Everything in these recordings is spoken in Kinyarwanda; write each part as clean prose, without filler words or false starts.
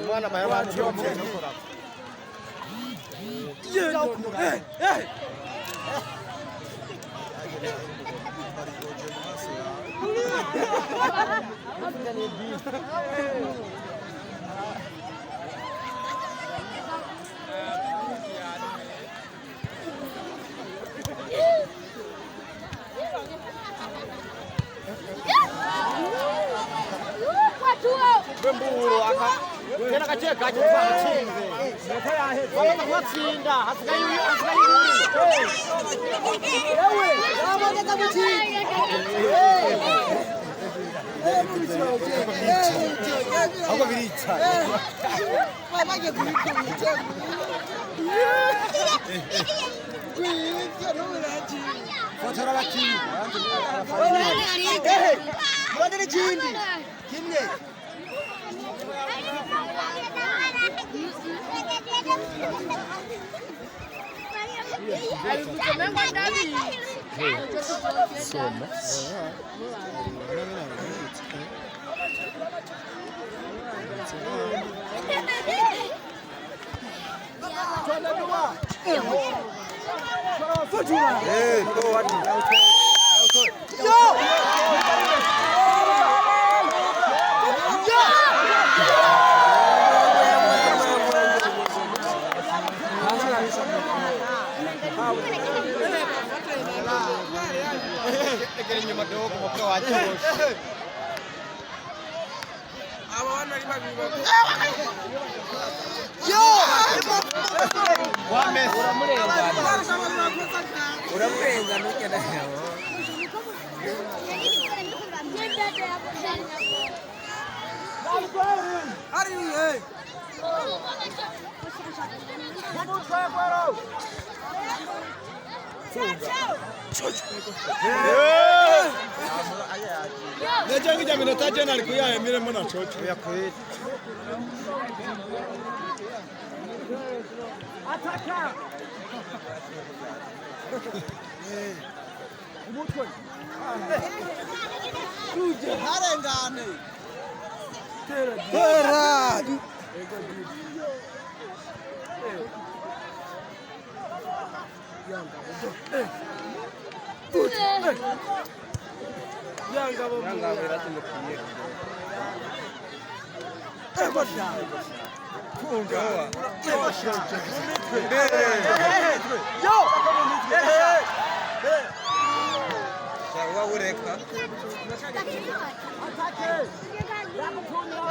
Mwana bayama Bemburo aka kena kacheka achifana chinze wala mwatsinda hasigaye ewe yabona kamuchinga hapo biricha babage kubicha fotora bakini mwandere chindi kimwe Nejangi jamina tajana alikuya emire mona chocho ya kweli. Ataka. Umutwe. Tuje harengane. Tera. Yanga biratumukiye. Ebasha. Funga. Ebasha. Yo. Sawa ureka. Atake. Yamufunira.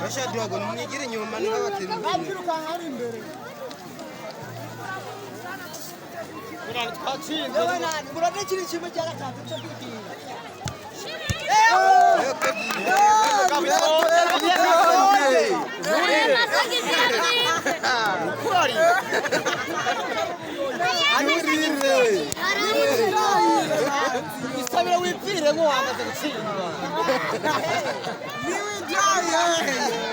Basha drogo mwigire inyuma n'abatindi. Bakirukanka ari imbere. Kurana twatsinze. Yewe nani murade kiri kimwe cya gatatu cyo kwitira. Isabira wipfire ngo wamaze gutsindwa. Niwe njyaye.